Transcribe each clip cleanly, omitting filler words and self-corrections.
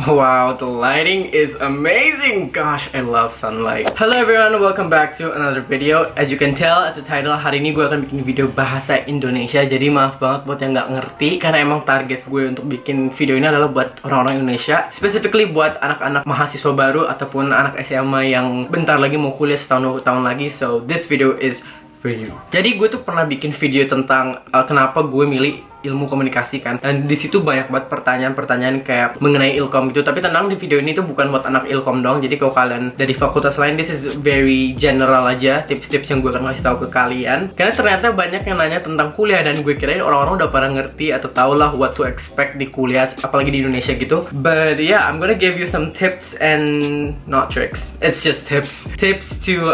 Wow, the lighting is amazing. Gosh, I love sunlight. Hello everyone, welcome back to another video. As you can tell, as the title, hari ini gue akan bikin video bahasa Indonesia. Jadi maaf banget buat yang nggak ngerti, karena emang target gue untuk bikin video ini adalah buat orang-orang Indonesia, specifically buat anak-anak mahasiswa baru ataupun anak SMA yang bentar lagi mau kuliah setahun 2 tahun lagi. So this video is for you. Jadi gue tuh pernah bikin video tentang kenapa gue milih ilmu komunikasi kan, dan di situ banyak banget pertanyaan-pertanyaan kayak mengenai ilkom gitu. Tapi tenang, di video ini tuh bukan buat anak ilkom dong. Jadi kalau kalian dari fakultas lain, this is very general aja, tips-tips yang gue akan kasih tahu ke kalian. Karena ternyata banyak yang nanya tentang kuliah, dan gue kirain orang-orang udah pada ngerti atau tau lah what to expect di kuliah, apalagi di Indonesia gitu. But yeah, I'm gonna give you some tips and not tricks. It's just tips. Tips to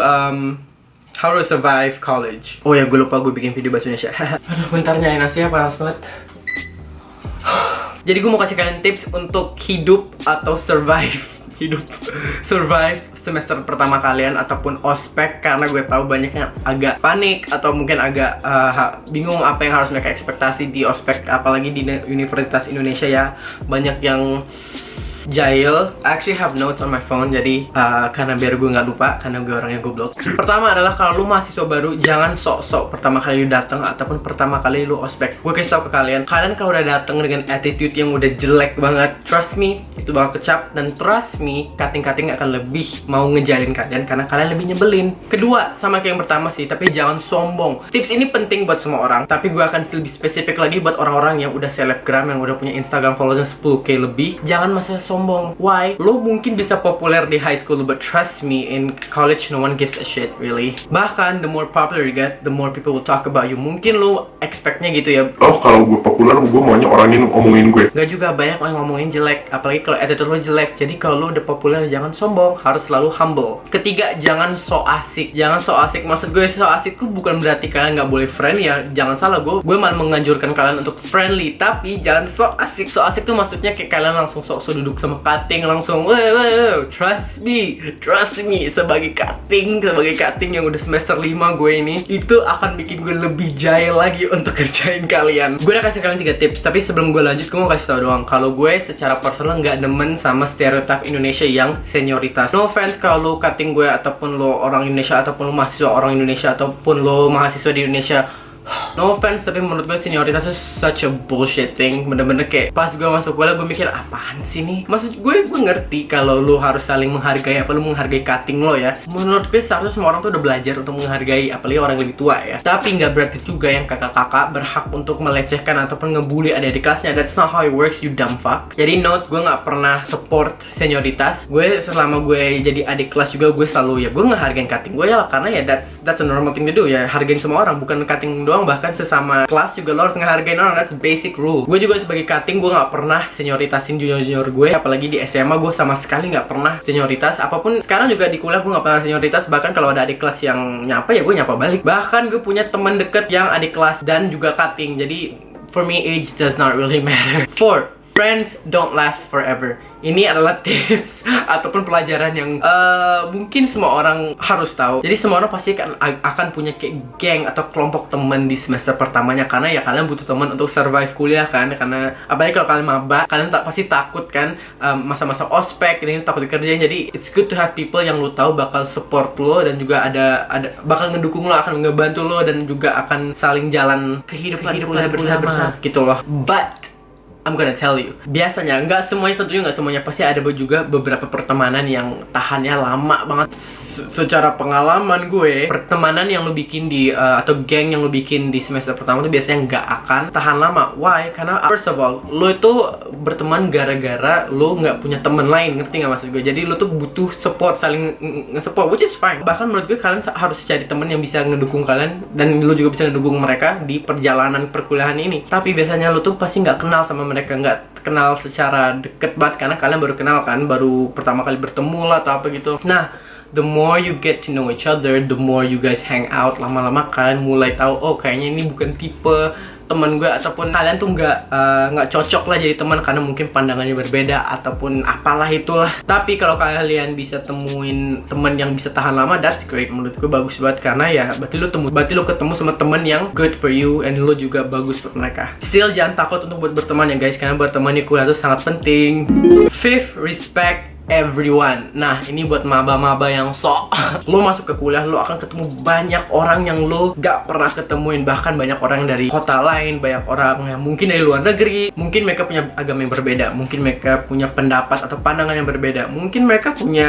how to survive college. Oh ya, gue lupa gue bikin video bahasa Indonesia. Aduh, bentar nyari nasi ya, panas banget. Jadi gue mau kasih kalian tips untuk hidup atau survive survive semester pertama kalian ataupun ospek, karena gue tahu banyak yang agak panik atau mungkin agak bingung apa yang harus mereka ekspektasi di ospek, apalagi di Universitas Indonesia ya. Banyak yang jahil. I actually have notes on my phone, jadi karena biar gue nggak lupa, karena gue orangnya goblok. Pertama adalah kalau lu mahasiswa baru, jangan sok-sok pertama kali lu datang ataupun pertama kali lu ospek. Gue kasih tau ke kalian kalau udah datang dengan attitude yang udah jelek banget, trust me, itu bakal kecap. Dan trust me, cutting akan lebih mau ngejalin kalian karena kalian lebih nyebelin. Kedua, sama kayak yang pertama sih, tapi jangan sombong. Tips ini penting buat semua orang, tapi gue akan lebih spesifik lagi buat orang-orang yang udah selebgram, yang udah punya Instagram followersnya 10k lebih. Jangan masalah sombong. Why? Lo mungkin bisa populer di high school, but trust me, in college no one gives a shit really. Bahkan the more popular you get, the more people will talk about you. Mungkin lo expectnya gitu ya, oh kalau gue populer, gue maunya orang ini ngomongin gue. Gak juga, banyak orang ngomongin jelek, apalagi kalau attitude lo jelek. Jadi kalau lo udah populer, jangan sombong, harus selalu humble. Ketiga, jangan so asik. Jangan so asik, maksud gue so asik tuh bukan berarti kalian gak boleh friendly ya. Jangan salah, gue malah menganjurkan kalian untuk friendly, tapi jangan so asik. So asik tuh maksudnya kayak kalian langsung sok-sok duduk sama cutting, langsung trust me, sebagai cutting yang udah semester 5 gue ini, itu akan bikin gue lebih jahil lagi untuk kerjain kalian. Gue udah kasih kalian 3 tips, tapi sebelum gue lanjut, gue mau kasih tau doang kalau gue secara personal nggak demen sama stereotip Indonesia yang senioritas. No offense kalau lo cutting gue ataupun lo orang Indonesia ataupun lo mahasiswa orang Indonesia ataupun lo mahasiswa di Indonesia, no offense, tapi menurut gue senioritas itu such a bullshit thing. Bener-bener kayak pas gue masuk kuliah, gue mikir apaan sih nih. Maksud gue ngerti kalau lu harus saling menghargai, apa lu menghargai cutting lo ya. Menurut gue seharusnya semua orang tuh udah belajar untuk menghargai, apalagi orang yang lebih tua ya. Tapi nggak berarti juga yang kakak-kakak berhak untuk melecehkan ataupun ngebully adik-adik kelasnya. That's not how it works, you dumb fuck. Jadi note, gue nggak pernah support senioritas. Gue selama gue jadi adik kelas juga, gue selalu ya gue ngehargain cutting gue ya, karena ya that's a normal thing to do ya. Hargain semua orang, bukan cutting doang, bahkan sesama kelas juga lo harus ngehargain orang. That's basic rule. Gue juga sebagai cutting, gue nggak pernah senioritasin junior gue, apalagi di SMA gue sama sekali nggak pernah senioritas. Apapun sekarang juga di kuliah gue nggak pernah senioritas. Bahkan kalau ada adik kelas yang nyapa ya gue nyapa balik. Bahkan gue punya teman deket yang adik kelas dan juga cutting. Jadi for me, age does not really matter. 4. Friends don't last forever. Ini adalah tips ataupun pelajaran yang mungkin semua orang harus tahu. Jadi semua orang pasti akan punya kayak geng atau kelompok teman di semester pertamanya, karena ya kalian butuh teman untuk survive kuliah kan. Karena apalagi kalau kalian maba, kalian pasti takut kan masa-masa ospek ini, takut dikerjain. Jadi it's good to have people yang lo tahu bakal support lo, dan juga ada bakal ngedukung lo, akan ngebantu lo, dan juga akan saling jalan kehidupan kuliah bersama gitu loh. But I'm gonna tell you, biasanya nggak semuanya, tentunya nggak semuanya, pasti ada juga beberapa pertemanan yang tahannya lama banget. Secara pengalaman gue, pertemanan yang lo bikin di atau geng yang lo bikin di semester pertama itu biasanya nggak akan tahan lama. Why? Karena first of all, lo itu berteman gara-gara lo nggak punya teman lain, ngerti nggak maksud gue? Jadi lo tuh butuh support, saling nge-support, which is fine. Bahkan menurut gue kalian harus cari teman yang bisa ngedukung kalian, dan lo juga bisa ngedukung mereka di perjalanan perkuliahan ini. Tapi biasanya lo tuh pasti nggak kenal sama mereka, nggak kenal secara deket banget, karena kalian baru kenal kan, baru pertama kali bertemu lah atau apa gitu. Nah, the more you get to know each other, the more you guys hang out, lama-lama kalian mulai tahu, oh kayaknya ini bukan tipe teman gue ataupun kalian tuh nggak cocok lah jadi teman karena mungkin pandangannya berbeda ataupun apalah itulah. Tapi kalau kalian bisa temuin teman yang bisa tahan lama, that's great. Menurut gue bagus banget karena ya berarti lo ketemu sama teman yang good for you and lo juga bagus buat mereka. Still jangan takut untuk buat berteman ya guys, karena berteman di kuliah itu sangat penting. Fifth, respect everyone. Nah, ini buat maba-maba yang sok. Lo masuk ke kuliah, lo akan ketemu banyak orang yang lo gak pernah ketemuin. Bahkan banyak orang dari kota lain, banyak orang yang mungkin dari luar negeri. Mungkin mereka punya agama yang berbeda, mungkin mereka punya pendapat atau pandangan yang berbeda, mungkin mereka punya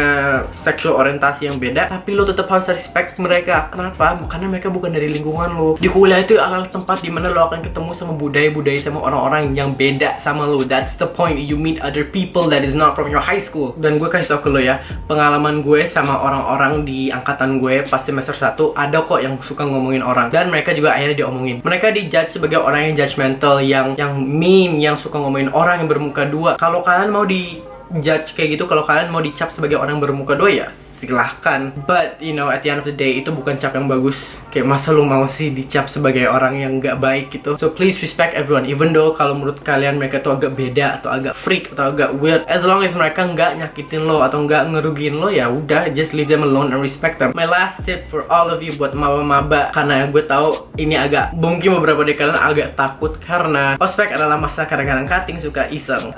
sexual orientasi yang beda. Tapi lo tetap harus respect mereka. Kenapa? Karena mereka bukan dari lingkungan lo. Di kuliah itu adalah tempat dimana lo akan ketemu sama budaya-budaya, sama orang-orang yang beda sama lo. That's the point. You meet other people that is not from your high school. Dan gue kasih tau ke lo ya, pengalaman gue sama orang-orang di angkatan gue pas semester 1 ada kok yang suka ngomongin orang, dan mereka juga akhirnya diomongin. Mereka dijudge sebagai orang yang judgmental, yang mean, yang suka ngomongin orang yang bermuka dua. Kalau kalian mau di judge kayak gitu, kalau kalian mau dicap sebagai orang bermuka dua ya silahkan. But you know, at the end of the day itu bukan cap yang bagus. Kayak masa lu mau sih dicap sebagai orang yang gak baik gitu. So please respect everyone, even though kalau menurut kalian mereka tuh agak beda atau agak freak atau agak weird, as long as mereka nggak nyakitin lo atau nggak ngerugiin lo, ya udah, just leave them alone and respect them. My last tip for all of you buat maba-maba, karena gue tahu ini agak mungkin beberapa dari kalian agak takut karena ospek adalah masa kadang-kadang cutting suka iseng.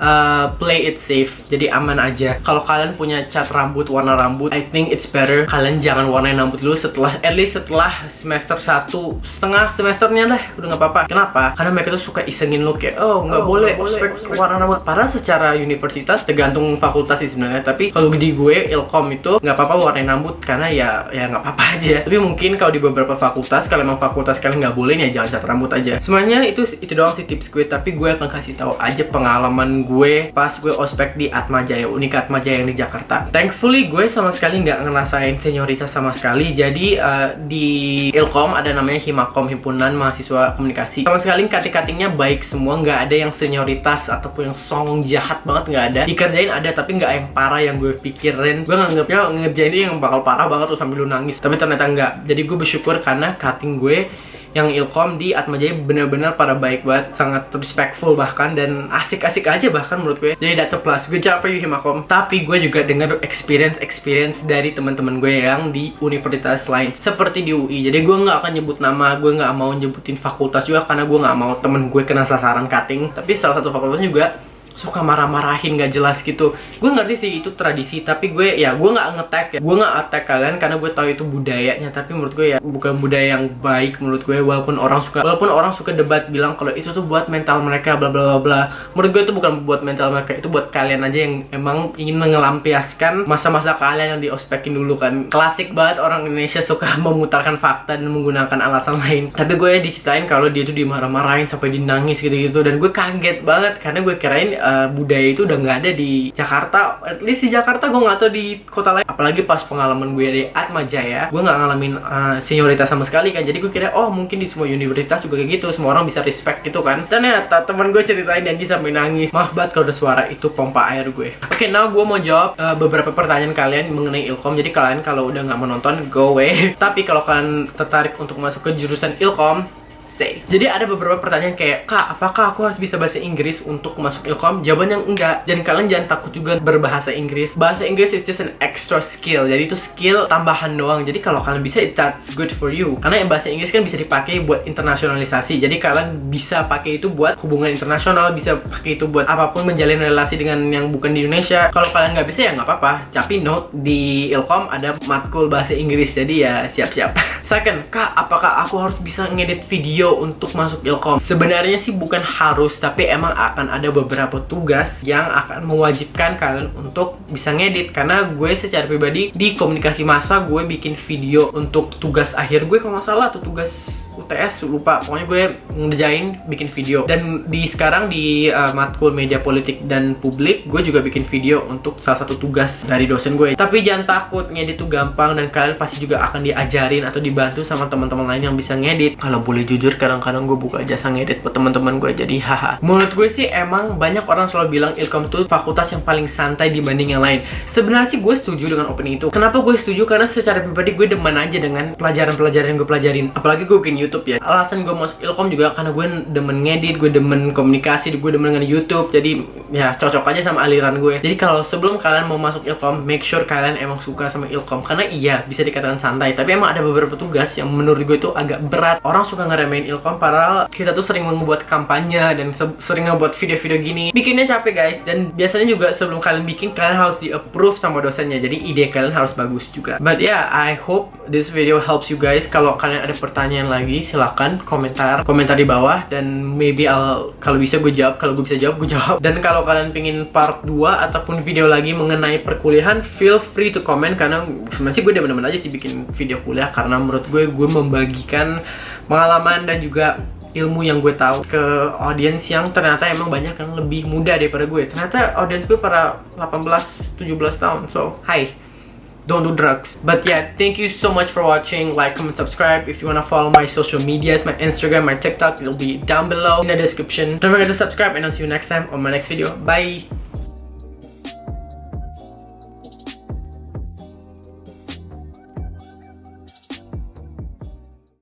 Play it safe, jadi aman aja. Kalau kalian punya cat rambut, warna rambut, I think it's better kalian jangan warnain rambut dulu setelah, at least setelah semester 1, setengah semesternya lah, udah nggak apa-apa. Kenapa? Karena mereka tuh suka isengin lo kayak, oh nggak boleh ospek warna rambut. Padahal secara universitas tergantung fakultas sih sebenarnya. Tapi kalau di gue Ilkom itu nggak apa-apa warnain rambut karena ya nggak apa-apa aja. Tapi mungkin kalau di beberapa fakultas, kalau emang fakultas kalian nggak boleh ya jangan cat rambut aja. Sebenarnya itu doang sih tips gue. Tapi gue akan kasih tahu aja pengalaman gue pas gue ospek di Atmajaya, Unika Atmajaya yang di Jakarta. Thankfully gue sama sekali nggak ngerasain senioritas sama sekali. Jadi di Ilkom ada namanya Himakom, Himpunan Mahasiswa Komunikasi. Sama sekali cutting-cuttingnya baik semua, nggak ada yang senioritas ataupun yang songong jahat banget, nggak ada. Dikerjain ada, tapi nggak yang parah yang gue pikirin. Gue nganggapnya ngerjain ini yang bakal parah banget tuh sambil lu nangis, tapi ternyata nggak. Jadi gue bersyukur karena cutting gue yang Ilkom di Atmajaya bener-bener pada baik banget, sangat respectful bahkan, dan asik-asik aja bahkan menurut gue. Jadi that's a plus. Good job for you Himakom. Tapi gue juga dengar experience dari teman-teman gue yang di universitas lain seperti di UI. Jadi gue nggak akan nyebut nama, gue nggak mau nyebutin fakultas juga karena gue nggak mau temen gue kena sasaran cutting. Tapi salah satu fakultasnya juga suka marah-marahin gak jelas gitu. Gue ngerti sih itu tradisi, tapi gue nggak nge-tag ya. Gue nggak attack kalian karena gue tahu itu budayanya. Tapi menurut gue ya bukan budaya yang baik menurut gue. Walaupun orang suka debat bilang kalau itu tuh buat mental mereka bla bla bla. Menurut gue itu bukan buat mental mereka, itu buat kalian aja yang emang ingin mengelampiaskan masa-masa kalian yang diospekin dulu kan. Klasik banget orang Indonesia suka memutarkan fakta dan menggunakan alasan lain. Tapi gue diceritain kalau dia tuh dimarah-marahin sampai dinangis gitu-gitu, dan gue kaget banget karena gue kirain budaya itu udah nggak ada di Jakarta. At least di Jakarta, gue nggak tahu di kota lain. Apalagi pas pengalaman gue di Atmajaya, gue nggak ngalamin senioritas sama sekali kan. Jadi gue kira oh mungkin di semua universitas juga kayak gitu, semua orang bisa respect gitu kan. Ternyata teman gue ceritain dan dia sampai nangis. Maaf banget kalau udah suara itu pompa air gue. Oke, now gue mau jawab beberapa pertanyaan kalian mengenai Ilkom. Jadi kalian kalau udah nggak menonton, go away. Tapi kalau kalian tertarik untuk masuk ke jurusan Ilkom, stay. Jadi ada beberapa pertanyaan kayak, Kak, apakah aku harus bisa bahasa Inggris untuk masuk Ilkom? Jawabannya enggak. Dan kalian jangan takut juga berbahasa Inggris. Bahasa Inggris is just an extra skill. Jadi itu skill tambahan doang. Jadi kalau kalian bisa, that's good for you. Karena yang bahasa Inggris kan bisa dipakai buat internasionalisasi. Jadi kalian bisa pakai itu buat hubungan internasional, bisa pakai itu buat apapun, menjalin relasi dengan yang bukan di Indonesia. Kalau kalian nggak bisa ya nggak apa-apa. Tapi note, di Ilkom ada matkul bahasa Inggris. Jadi ya siap-siap. Second, Kak, apakah aku harus bisa ngedit video untuk masuk Ilkom? Sebenarnya sih bukan harus, tapi emang akan ada beberapa tugas yang akan mewajibkan kalian untuk bisa ngedit. Karena gue secara pribadi di komunikasi massa, gue bikin video untuk tugas akhir gue kalau nggak salah, atau tugas UTS, lupa. Pokoknya gue ngerjain bikin video. Dan sekarang di matkul media politik dan publik, gue juga bikin video untuk salah satu tugas dari dosen gue. Tapi jangan takut, ngedit tuh gampang, dan kalian pasti juga akan diajarin atau dibantu sama teman-teman lain yang bisa ngedit. Kalau boleh jujur, kadang-kadang gue buka jasa ngedit buat teman-teman gue, jadi haha. Menurut gue sih emang banyak orang selalu bilang Ilkom itu fakultas yang paling santai dibanding yang lain. Sebenarnya sih gue setuju dengan opini itu. Kenapa gue setuju? Karena secara pribadi gue demen aja dengan pelajaran-pelajaran yang gue pelajarin. Apalagi gue bikin YouTube ya. Alasan gue masuk Ilkom juga karena gue demen ngedit, gue demen komunikasi, gue demen dengan YouTube. Jadi ya cocok aja sama aliran gue. Jadi kalau sebelum kalian mau masuk Ilkom, make sure kalian emang suka sama Ilkom. Karena iya bisa dikatakan santai, tapi emang ada beberapa tugas yang menurut gue itu agak berat. Orang suka ngeremehin Ilkom, padahal kita tuh sering membuat kampanye dan sering ngebuat video-video gini. Bikinnya capek guys, dan biasanya juga sebelum kalian bikin, kalian harus di-approve sama dosennya. Jadi ide kalian harus bagus juga. But yeah, I hope this video helps you guys. Kalau kalian ada pertanyaan lagi, silahkan komentar di bawah, dan maybe kalau bisa gue jawab, kalau gue bisa jawab gue jawab. Dan kalau kalian pengen part 2 ataupun video lagi mengenai perkuliahan, feel free to comment, karena sebenarnya gue demen-demen aja sih bikin video kuliah, karena menurut gue membagikan pengalaman dan juga ilmu yang gue tahu ke audiens yang ternyata emang banyak yang lebih muda daripada gue. Ternyata audiens gue pada 18-17 tahun. So, hi, don't do drugs. But yeah, thank you so much for watching. Like, comment, subscribe. If you wanna follow my social medias, my Instagram, my TikTok, it'll be down below in the description. Don't forget to subscribe, and I'll see you next time on my next video. Bye!